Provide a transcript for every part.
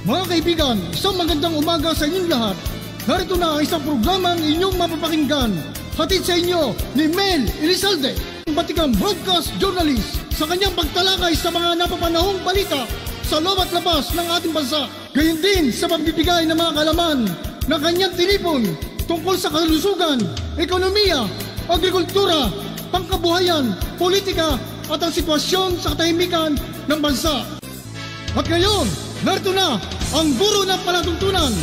Mga kaibigan, isang magandang umaga sa inyong lahat. Narito na ang isang programang inyong mapapakinggan. Hatid sa inyo ni Mel Elizalde, batikang broadcast journalist, sa kanyang pagtalakay sa mga napapanahong balita sa loob at labas ng ating bansa. Gayon din sa pagbibigay ng mga kalaman na kanyang tinipon tungkol sa kalusugan, ekonomiya, agrikultura, pangkabuhayan, politika at ang sitwasyon sa katahimikan ng bansa. At ngayon, narito na ang guro ng palatuntunan,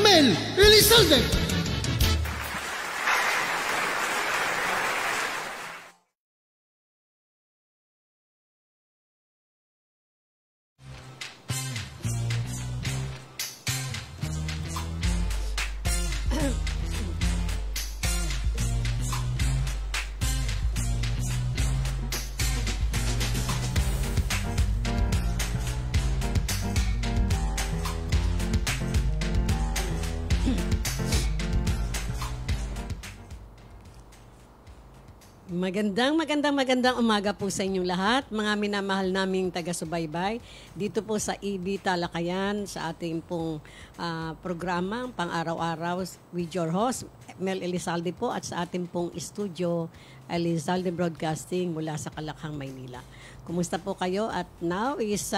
Mel Elizalde. Magandang umaga po sa inyong lahat, mga minamahal naming taga-subaybay dito po sa EB Talakayan sa ating pong programa pang-araw-araw with your host Mel Elizalde po at sa ating pong studio Elizalde Broadcasting mula sa Kalakhang, Maynila. Kumusta po kayo? At now is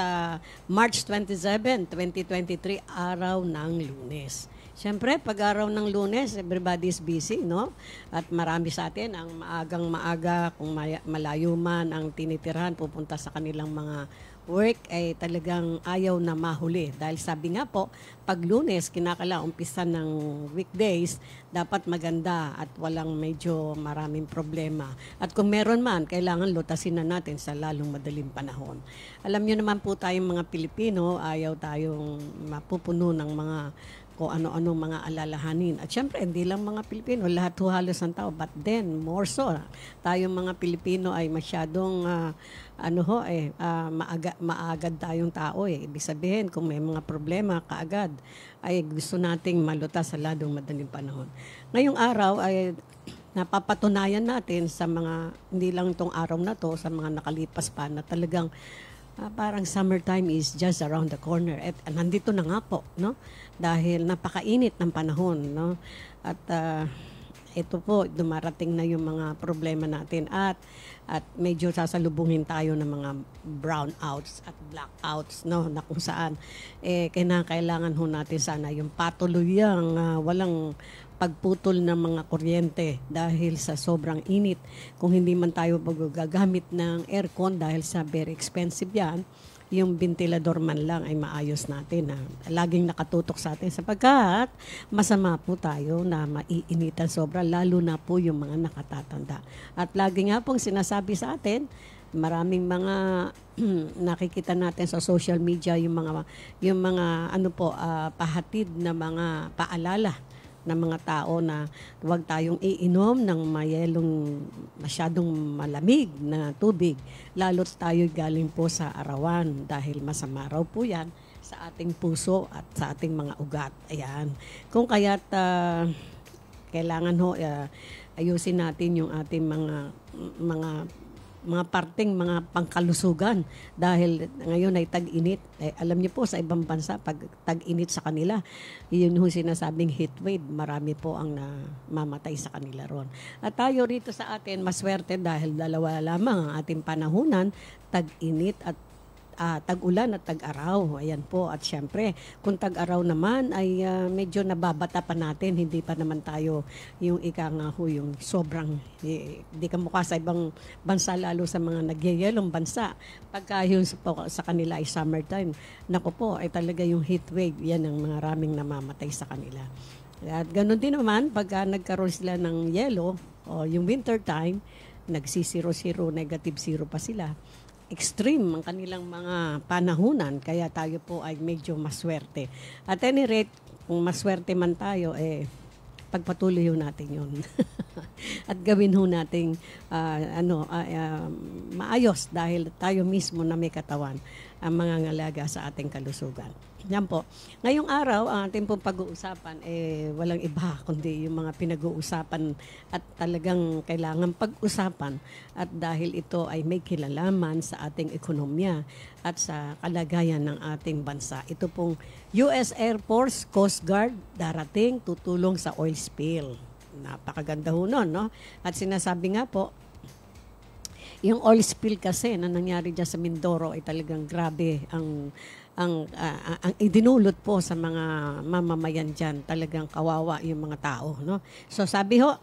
March 27, 2023, araw ng Lunes. Siyempre, pag araw ng Lunes, everybody is busy, no? At marami sa atin ang maagang-maaga, kung malayo man ang tinitirahan, pupunta sa kanilang mga work, ay talagang ayaw na mahuli. Dahil sabi nga po, pag Lunes, umpisa ng weekdays, dapat maganda at walang medyo maraming problema. At kung meron man, kailangan lutasin na natin sa lalong madaling panahon. Alam niyo naman po tayong mga Pilipino, ayaw tayong mapupuno ng mga kung ano-anong mga alalahanin. At syempre, hindi lang mga Pilipino, lahat halos ng tao. But then, more so, tayong mga Pilipino ay masyadong, maagad tayong tao. Ibig sabihin, kung may mga problema, kaagad, ay gusto nating maluta sa lalong madaling panahon. Ngayong araw ay napapatunayan natin sa mga, hindi lang itong araw na to, sa mga nakalipas pa na talagang parang summertime is just around the corner. At nandito na nga po, no? Dahil napakainit ng panahon, no? At ito po, dumarating na yung mga problema natin at medyo sasalubungin tayo ng mga brownouts at blackouts, no? Na kung saan kailangan ho natin sana yung patuluyang walang pagputol ng mga kuryente dahil sa sobrang init. Kung hindi man tayo gagamit ng aircon dahil sa very expensive yan, yung ventilador man lang ay maayos natin. Laging nakatutok sa atin sapagkat masama po tayo na maiinitan sobra, lalo na po yung mga nakatatanda. At lagi nga pong sinasabi sa atin, maraming mga nakikita natin sa social media yung mga pahatid na mga paalala ng mga tao na huwag tayong iinom ng mayelong masyadong malamig na tubig, lalo't tayo galing po sa arawan dahil masama raw po yan sa ating puso at sa ating mga ugat. Ayan. Kung kaya't kailangan ayusin natin yung ating mga parteng mga pangkalusugan dahil ngayon ay tag-init. Alam niyo po sa ibang bansa pag tag-init sa kanila, yun yung sinasabing heat wave, marami po ang namamatay sa kanila ron. At tayo rito sa atin maswerte dahil dalawa lamang ang ating panahunan, tag-init at tag-ulan at tag-araw. Ayan po. At syempre, kung tag-araw naman ay medyo nababata pa natin. Hindi pa naman tayo yung yung sobrang di ka mukha sa ibang bansa, lalo sa mga nagyayelong bansa. Pagka yung sa kanila ay summertime, naku po, ay talaga yung heat wave. Yan ang mga raming namamatay sa kanila. At ganoon din naman, pagka nagkaroon sila ng yelo o yung winter time, nagsisiro-zero, negative zero pa sila. Extreme ang kanilang mga panahunan, kaya tayo po ay medyo maswerte. At any rate, kung maswerte man tayo, pagpatuloy ho natin yun. At gawin ho natin maayos dahil tayo mismo na may katawan ang mangangalaga sa ating kalusugan. Yan po. Ngayong araw, ang ating pong pag-uusapan, walang iba kundi yung mga pinag-uusapan at talagang kailangan pag-usapan at dahil ito ay may kilalaman sa ating ekonomiya at sa kalagayan ng ating bansa. Ito pong US Air Force Coast Guard darating tutulong sa oil spill. Napakaganda ho nun, no? At sinasabi nga po, yung oil spill kasi na nangyari dyan sa Mindoro ay talagang grabe ang idinulot po sa mga mamamayan dyan. Talagang kawawa yung mga tao. No? So sabi ho,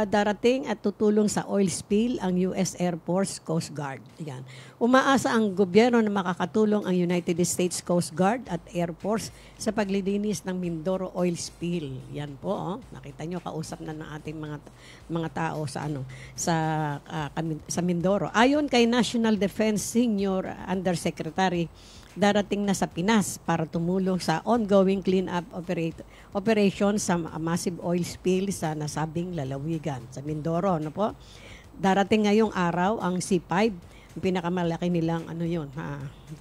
darating at tutulong sa oil spill ang US Air Force Coast Guard. Yan. Umaasa ang gobyerno na makakatulong ang United States Coast Guard at Air Force sa paglilinis ng Mindoro oil spill. Yan po. Oh. Nakita nyo, kausap na ng ating mga tao sa Mindoro. Ayon kay National Defense Senior Undersecretary, darating na sa Pinas para tumulong sa ongoing clean-up operation sa massive oil spill sa nasabing lalawigan sa Mindoro. Ano po? Darating ngayong araw ang C5, ang pinakamalaki nilang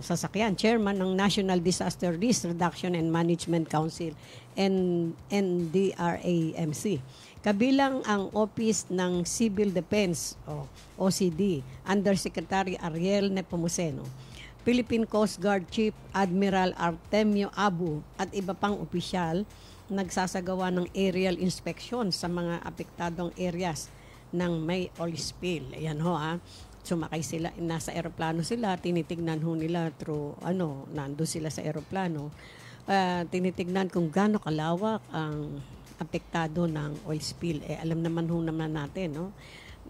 sasakyan, chairman ng National Disaster Risk Reduction and Management Council, NDRAMC. Kabilang ang Office ng Civil Defense, OCD, Undersecretary Ariel Nepomuceno, Philippine Coast Guard Chief Admiral Artemio Abu at iba pang opisyal nagsasagawa ng aerial inspection sa mga apektadong areas ng may oil spill. Ayan ho sumakay sila, nasa eroplano sila, tinitignan ho nila through nandun sila sa eroplano. Tinitignan kung gaano kalawak ang apektado ng oil spill. Alam naman natin, no?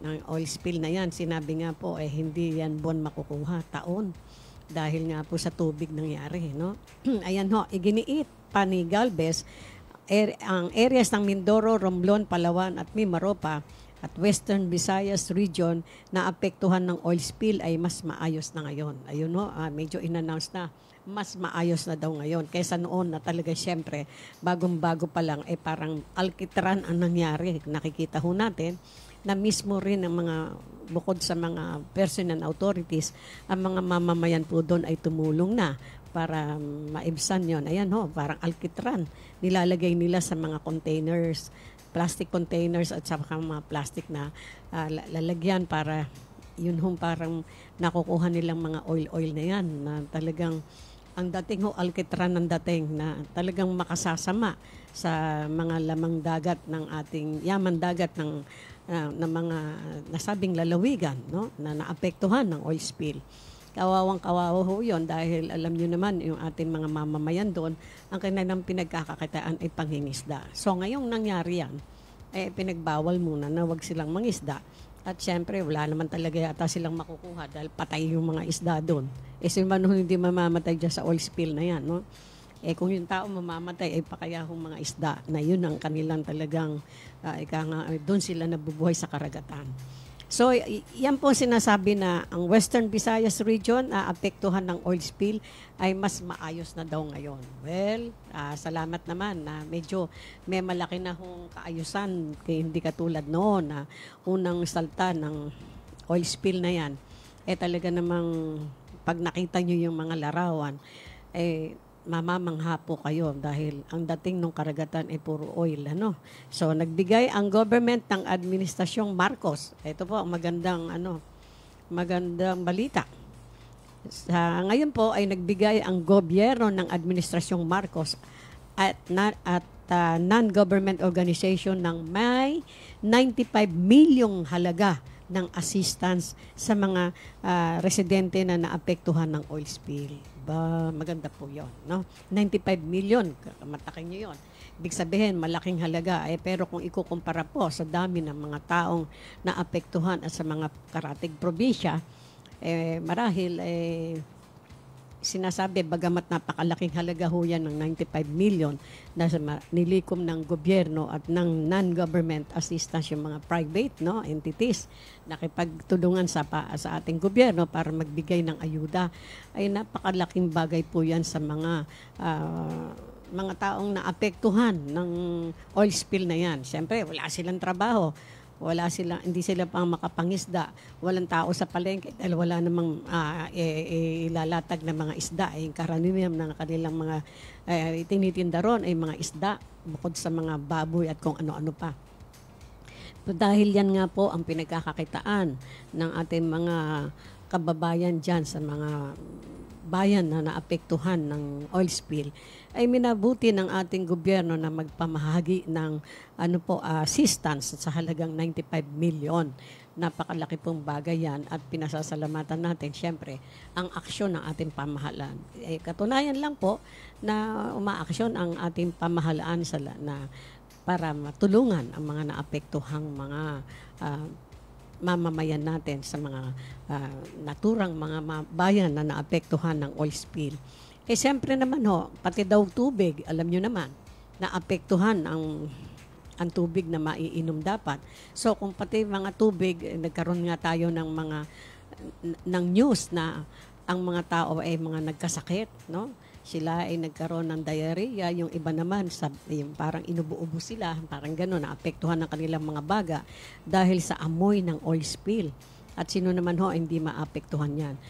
Ng oil spill na yan, sinabi nga po, hindi yan buwan makukuha, taon. Dahil nga po sa tubig nangyari, no? Ayan ho, iginiit pa ni Galvez, ang areas ng Mindoro, Romblon, Palawan at Mimaropa at Western Visayas region na apektuhan ng oil spill ay mas maayos na ngayon. Ayun ho, medyo in-announce na mas maayos na daw ngayon. Kaysa noon na talaga siyempre, bagong-bago pa lang, parang alkitran ang nangyari. Nakikita ho natin na mismo rin ang mga, bukod sa mga person and authorities, ang mga mamamayan po doon ay tumulong na para maibsan yon. Ayan ho, parang alkitran. Nilalagay nila sa mga containers, plastic containers at saka mga plastic na lalagyan para yun ho parang nakukuha nilang mga oil na yan na talagang ang dating ho alkitran ng dating na talagang makasasama sa mga lamang dagat ng ating yaman dagat ng mga nasabing lalawigan, no, na naapektuhan ng oil spill. Kawawang-kawawa ho yun dahil alam nyo naman yung ating mga mamamayan doon, ang kanilang pinagkakakitaan ay panghingisda. So ngayong nangyari yan, pinagbawal muna na wag silang mangisda. At syempre, wala naman talaga yata silang makukuha dahil patay yung mga isda doon. Sino man hindi mamamatay dyan sa oil spill na yan, no? Kung yung tao mamamatay, pakayahong mga isda na yun ang kanilang talagang, doon sila nabubuhay sa karagatan. So, yan po sinasabi na ang Western Visayas region apektuhan ng oil spill ay mas maayos na daw ngayon. Well, salamat naman na medyo may malaki na hong kaayusan hindi katulad noon na unang salta ng oil spill na yan. Talaga namang pag nakita nyo yung mga larawan, mamamangha po kayo dahil ang dating ng karagatan ay puro oil. So, nagbigay ang government ng Administrasyong Marcos. Ito po, magandang balita. Ngayon po ay nagbigay ang gobyerno ng Administrasyong Marcos at non-government organization ng may 95 milyong halaga ng assistance sa mga residente na naapektuhan ng oil spill. Maganda po yun, no? 95 million, matakin nyo yun. Ibig sabihin, malaking halaga. Pero kung ikukumpara po sa dami ng mga taong naapektuhan at sa mga karatig probinsya, marahil, sinasabi, bagamat napakalaking halaga ho yan ng 95 million na nilikom ng gobyerno at ng non-government assistance, yung mga private entities, nakipagtulungan sa ating gobyerno para magbigay ng ayuda, ay napakalaking bagay po yan sa mga taong naapektuhan ng oil spill na yan. Siyempre, wala silang trabaho. hindi sila pang makapangisda. Walang tao sa palengke dahil wala namang ilalatag na mga isda. Yung karaniwan ng kanilang mga tinitinda ron ay mga isda bukod sa mga baboy at kung ano-ano pa. Dahil yan nga po ang pinagkakakitaan ng ating mga kababayan dyan sa mga bayan na naapektuhan ng oil spill, ay minabuti ng ating gobyerno na magpamahagi ng assistance sa halagang 95 million. Napakalaki pong bagay yan at pinasasalamatan natin siyempre ang aksyon ng ating pamahalaan. Katunayan lang po na umaaksyon ang ating pamahalaan para matulungan ang mga naapektuhang mga mamamayan natin sa mga naturang mga bayan na naapektuhan ng oil spill. Siyempre naman pati daw tubig, alam nyo naman, naapektuhan ang tubig na maiinom dapat. So kung pati mga tubig, nagkaroon nga tayo ng news na ang mga tao ay mga nagkasakit, no? Sila ay nagkaroon ng diarrhea, yung iba naman yung parang inubo-ubo sila, parang gano'n, naapektuhan ng kanilang mga baga dahil sa amoy ng oil spill. At sino naman hindi maapektuhan yan.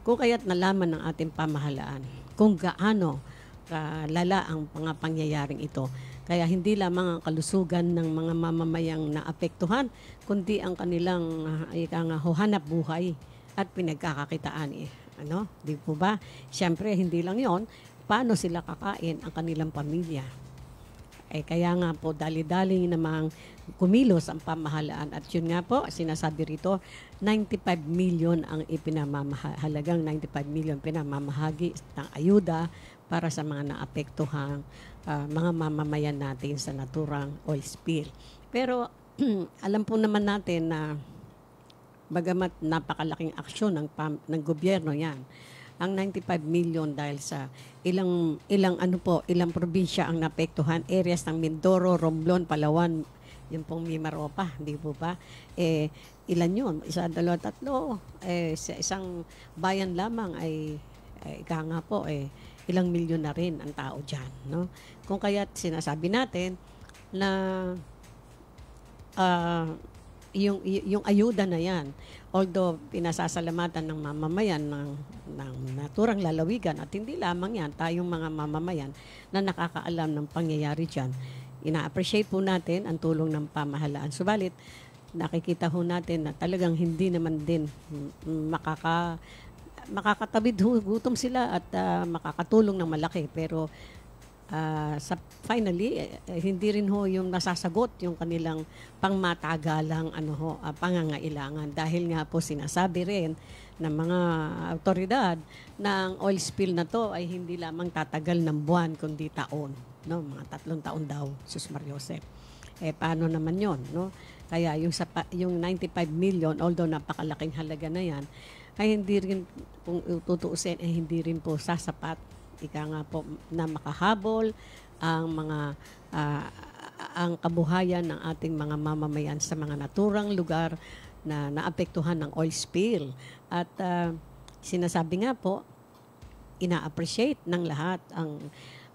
Kung kaya't nalaman ng ating pamahalaan kung gaano kalala ang mga pangyayaring ito. Kaya hindi lamang ang kalusugan ng mga mamamayang naapektuhan, kundi ang kanilang hanap buhay at pinagkakakitaan. Di po ba? Siyempre, hindi lang yon, paano sila kakain ang kanilang pamilya. Kaya nga po, dali-dali namang kumilos ang pamahalaan. At yun nga po, sinasabi rito, 95 million ang halagang 95 million pinamamahagi ng ayuda para sa mga naapektuhang mga mamamayan natin sa naturang oil spill. Pero alam po naman natin na bagamat napakalaking aksyon ng gobyerno yan, ang 95 million dahil sa ilang probinsya ang naapektuhan, areas ng Mindoro, Romblon, Palawan, yung pong Mimaropa, hindi po ba? Ilan yun? Isa, dalawa, tatlo. Sa isang bayan lamang ay ilang milyon na rin ang tao dyan. No? Kung kaya't sinasabi natin na yung ayuda na yan, although pinasasalamatan ng mamamayan ng naturang lalawigan at hindi lamang yan, tayong mga mamamayan na nakakaalam ng pangyayari dyan, ina-appreciate po natin ang tulong ng pamahalaan. Subalit, nakikita ho natin na talagang hindi naman din makakatabid gutom sila at makakatulong ng malaki. Pero finally, hindi rin yung nasasagot yung kanilang pangmatagalang pangangailangan. Dahil nga po sinasabi rin ng mga awtoridad na ang oil spill na to ay hindi lamang tatagal ng buwan kundi taon. No? Mga 3 taon daw, Sus Mariosep. Paano naman yon, no? Kaya yung 95 million, although napakalaking halaga na yan, ay hindi rin, kung tutuusin, hindi rin po sasapat nga po na makahabol ang kabuhayan ng ating mga mamamayan sa mga naturang lugar na naapektuhan ng oil spill. At sinasabi nga po, ina-appreciate ng lahat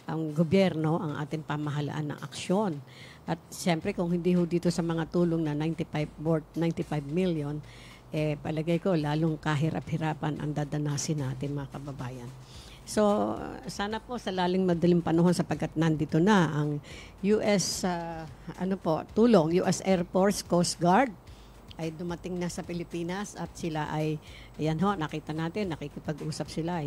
ang gobyerno, ang ating pamahalaan ng aksyon. At siyempre kung hindi ho dito sa mga tulong na 95 million, palagay ko lalong kahirap-hirapan ang dadanasin natin mga kababayan. So, sana po sa madaling panahon sapagkat nandito na ang US tulong, US Air Force, Coast Guard ay dumating na sa Pilipinas at sila ay nakita natin, nakikipag-usap sila,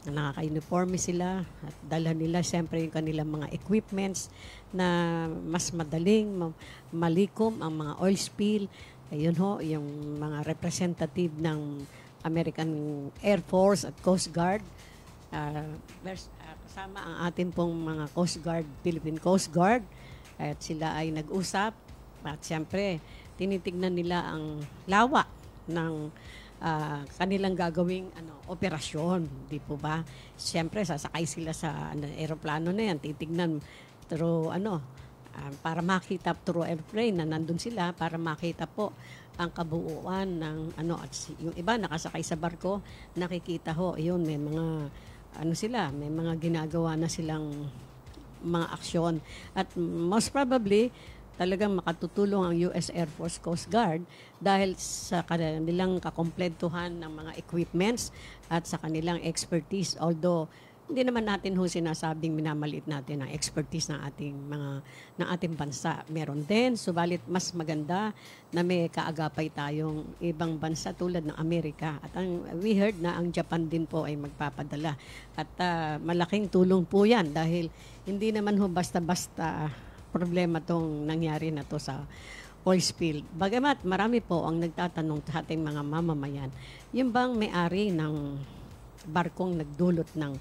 nakaka-uniforme sila at dala nila siyempre yung kanilang mga equipments na mas madaling malikom ang mga oil spill. Yung mga representative ng American Air Force at Coast Guard, kasama ang atin pong mga Coast Guard, Philippine Coast Guard, at sila ay nag-usap at siyempre tinitignan nila ang lawa ng kanilang gagawing operasyon, di po ba? Siyempre sasakay sila sa aeroplano na yan, titignan through para makita through airplane na nandun sila para makita po ang kabuuan ng at yung iba nakasakay sa barko, nakikita yun may mga may mga ginagawa na silang mga aksyon at most probably talagang makatutulong ang US Air Force Coast Guard dahil sa kanilang kakumpletuhan ng mga equipments at sa kanilang expertise. Although hindi naman natin sinasabing minamaliit natin ang expertise ng ating bansa. Meron din, subalit mas maganda na may kaagapay tayong ibang bansa tulad ng Amerika. At we heard na ang Japan din po ay magpapadala. At malaking tulong po yan dahil hindi naman basta-basta problema tong nangyari na to sa oil spill. Bagamat marami po ang nagtatanong sa ating mga mamamayan, yung bang may-ari ng barkong nagdulot ng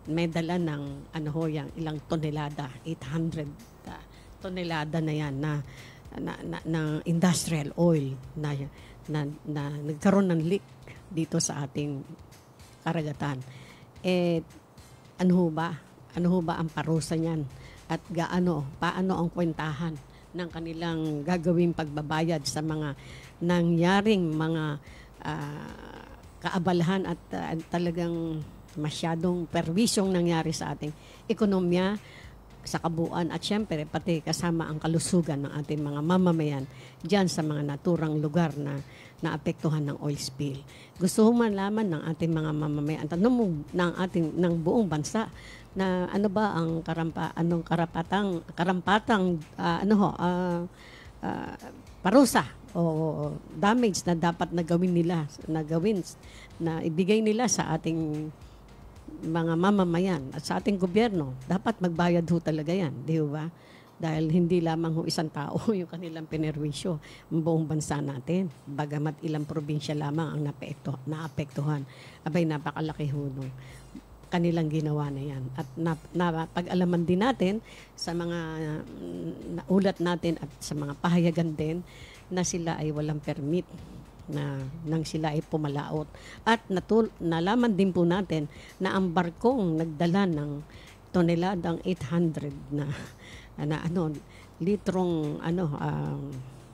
may dala ng yung ilang tonelada, 800 tonelada na yan na industrial oil na nagkaroon ng leak dito sa ating karagatan. Ano ba ang parusa niyan at paano ang kwentahan ng kanilang gagawing pagbabayad sa mga nangyaring mga kaabalahan at talagang masyadong perwisyong nangyari sa ating ekonomiya sa kabuuan at syempre pati kasama ang kalusugan ng ating mga mamamayan diyan sa mga naturang lugar na naapektuhan ng oil spill. Gusto ko malaman ng ating mga mamamayan at ng buong bansa na ano ba ang karampatang parusa o damage na dapat na ibigay nila sa ating mga mamamayan at sa ating gobyerno. Dapat magbayad talaga yan, di ba? Dahil hindi lamang isang tao yung kanilang pinerwisyo, ang buong bansa natin. Bagamat ilang probinsya lamang ang naapektuhan. Abay, napakalaki nung kanilang ginawa na yan. At napag-alaman din natin sa mga naulat natin at sa mga pahayagan din na sila ay walang permit nang sila ay pumalaot. At nalaman din po natin na ang barkong nagdala ng toneladang 800 na litrong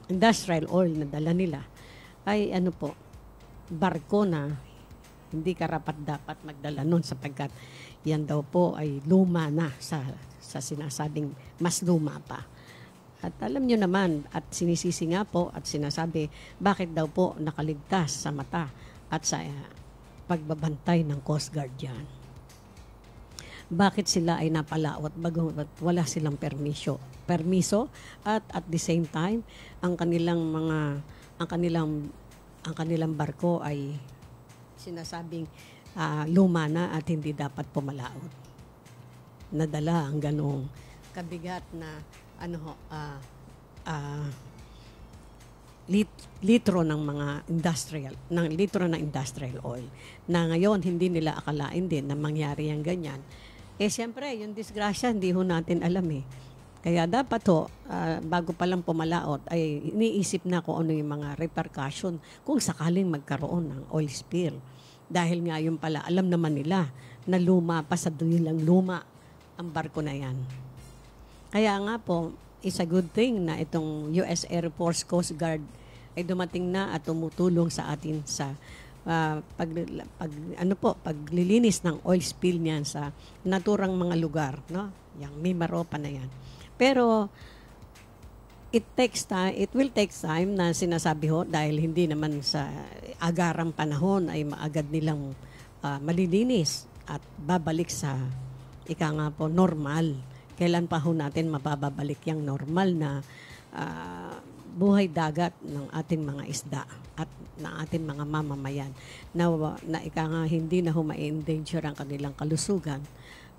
industrial oil na dala nila ay barko na hindi karapat-dapat magdala nun sapagkat yan daw po ay luma na sa sinasabing mas luma pa. At alam nyo naman, at sinisisi nga po at sinasabi, bakit daw po nakaligtas sa mata at sa pagbabantay ng Coast Guard yan? Bakit sila ay napalaot bago wala silang permiso at at the same time ang kanilang barko ay sinasabing luma na at hindi dapat pumalaot. Nadala ang ganong kabigat na litro ng mga litro ng industrial oil na ngayon hindi nila akalain din na mangyari ang ganyan. Siyempre, yung disgrasya hindi natin alam Kaya dapat bago pa lang pumalaot ay iniisip na kung ano yung mga repercussion kung sakaling magkaroon ng oil spill. Dahil nga yung pala, alam naman nila na luma pa sa dulang luma ang barko na yan. Kaya nga po, it's a good thing na itong US Air Force Coast Guard ay dumating na at tumutulong sa atin sa paglilinis ng oil spill niyan sa naturang mga lugar, no? Yang Mimaropa na yan. Pero it will take time na sinasabi dahil hindi naman sa agarang panahon ay maagad nilang malilinis at babalik sa normal. Kailan pa natin mababalik yung normal na buhay dagat ng ating mga isda at ng ating mga mamamayan na hindi na ma-endanger ang kanilang kalusugan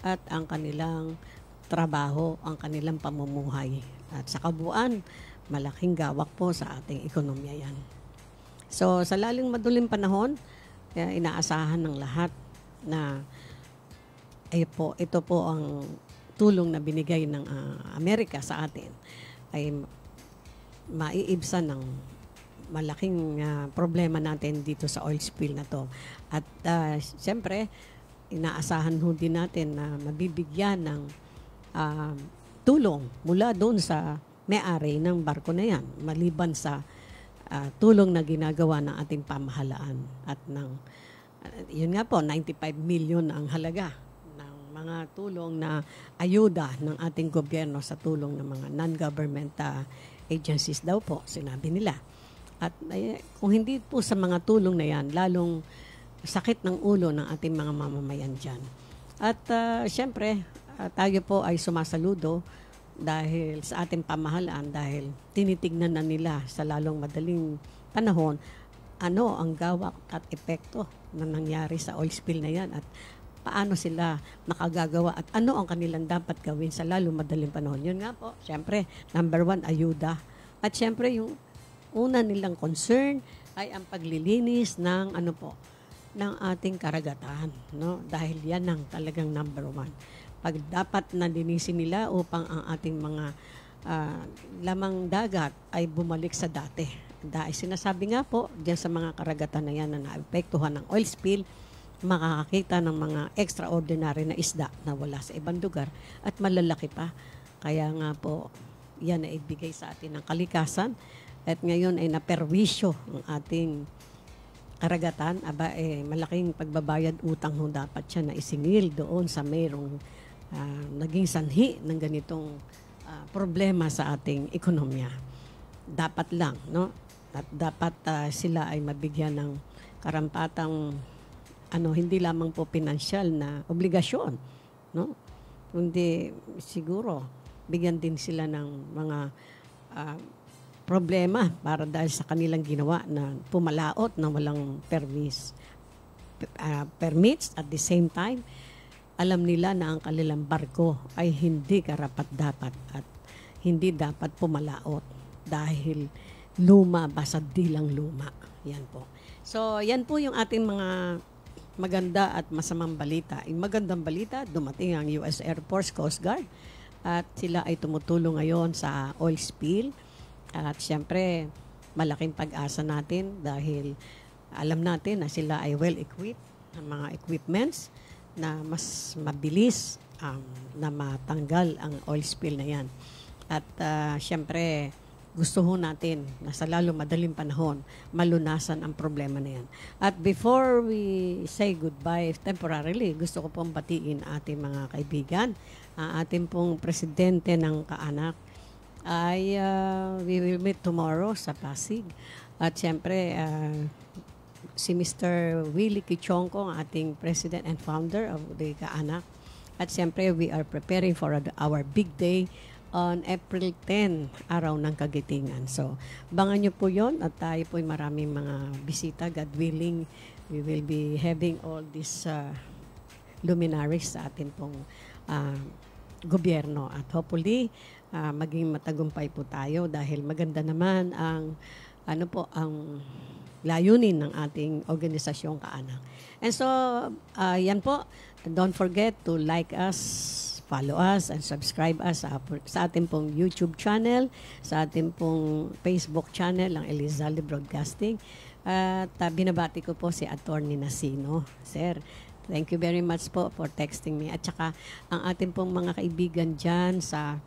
at ang kanilang trabaho, ang kanilang pamumuhay. At sa kabuuan, malaking gawak po sa ating ekonomiya yan. So, sa laling maduling panahon, inaasahan ng lahat na ito po ang tulong na binigay ng Amerika sa atin ay maiibsan ng malaking problema natin dito sa oil spill na to. At siyempre, inaasahan din natin na mabibigyan ng tulong mula doon sa may-ari ng barko na yan, maliban sa tulong na ginagawa ng ating pamahalaan. At yun nga po, 95 million ang halaga mga tulong na ayuda ng ating gobyerno sa tulong ng mga non-government agencies daw po, sinabi nila. At kung hindi po sa mga tulong na yan, lalong sakit ng ulo ng ating mga mamamayan dyan. At syempre, tayo po ay sumasaludo dahil sa ating pamahalaan, dahil tinitignan na nila sa lalong madaling panahon ano ang gawak at epekto na nangyari sa oil spill na yan at paano sila nakagagawa at ano ang kanilang dapat gawin sa lalo madaling panahon. Yun nga po, syempre, number 1, ayuda. At syempre, yung una nilang concern ay ang paglilinis ng ng ating karagatan, no? Dahil yan ang talagang number 1. Pag dapat nalinisin nila upang ang ating mga lamang dagat ay bumalik sa dati. Dahil sinasabi nga po, diyan sa mga karagatan na yan na naapektuhan ng oil spill, makakakita ng mga extraordinary na isda na wala sa ibang lugar at malalaki pa. Kaya nga po, yan ay ibigay sa atin ng kalikasan at ngayon ay naperwisyo ang ating karagatan. Malaking pagbabayad utang ho dapat siya na isingil doon sa mayroong naging sanhi ng ganitong problema sa ating ekonomiya. Dapat lang, no? At dapat sila ay mabigyan ng karampatang hindi lamang po pinansyal na obligasyon, no? Kundi siguro bigyan din sila ng mga problema para dahil sa kanilang ginawa na pumalaot na walang permits at the same time alam nila na ang kanilang barko ay hindi karapat-dapat at hindi dapat pumalaot dahil luma, basad dilang luma. Yan po. So, yan po yung ating mga maganda at masamang balita. Yung magandang balita, dumating ang US Air Force Coast Guard at sila ay tumutulong ngayon sa oil spill. At siyempre, malaking pag-asa natin dahil alam natin na sila ay well-equipped ng mga equipments na mas mabilis na matanggal ang oil spill na yan. At siyempre, gusto ho natin na sa lalo madaling panahon malunasan ang problema na yan. At before we say goodbye temporarily, gusto ko pong batiin ating mga kaibigan. Ating pong presidente ng Kaanak ay we will meet tomorrow sa Pasig. At siyempre, si Mr. Willie Kichongko, ang ating president and founder of the Kaanak. At siyempre, we are preparing for our big day on April 10, araw ng Kagitingan. So, bangan nyo po yon at tayo po ay maraming mga bisita. God willing, we will be having all these luminaries sa atin pong gobyerno. At hopefully, maging matagumpay po tayo dahil maganda naman ang ang layunin ng ating organisasyong Kaanak. And so, yan po. Don't forget to like us, follow us, and subscribe us sa ating pong YouTube channel, sa ating pong Facebook channel, ang Elizalde Broadcasting. At binabati ko po si Attorney Nasino. Sir, thank you very much po for texting me. At saka ang ating pong mga kaibigan dyan sa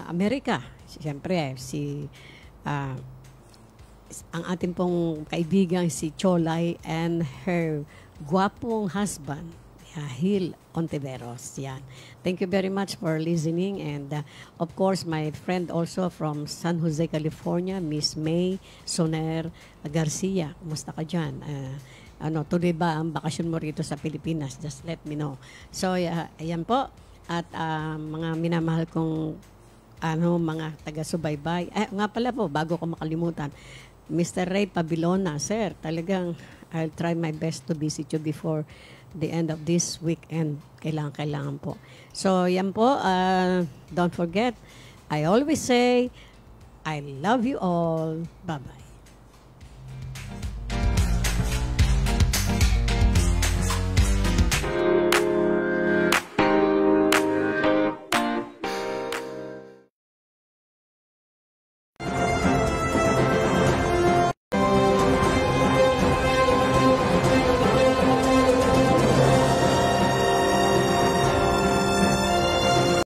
Amerika. Siyempre, ang ating pong kaibigan si Cholay and her gwapong husband, Hil Ontiveros. Yan. Thank you very much for listening. And of course, my friend also from San Jose, California, Miss May Soner Garcia. Kumusta ka dyan? Tuloy ba ang bakasyon mo rito sa Pilipinas? Just let me know. So, ayan po. At mga minamahal kong mga taga-subaybay. Nga pala po, bago ko makalimutan, Mr. Ray Pabilona, sir, talagang I'll try my best to visit you before the end of this weekend. Kailangan po. So, yan po. Don't forget, I always say, I love you all. Bye-bye.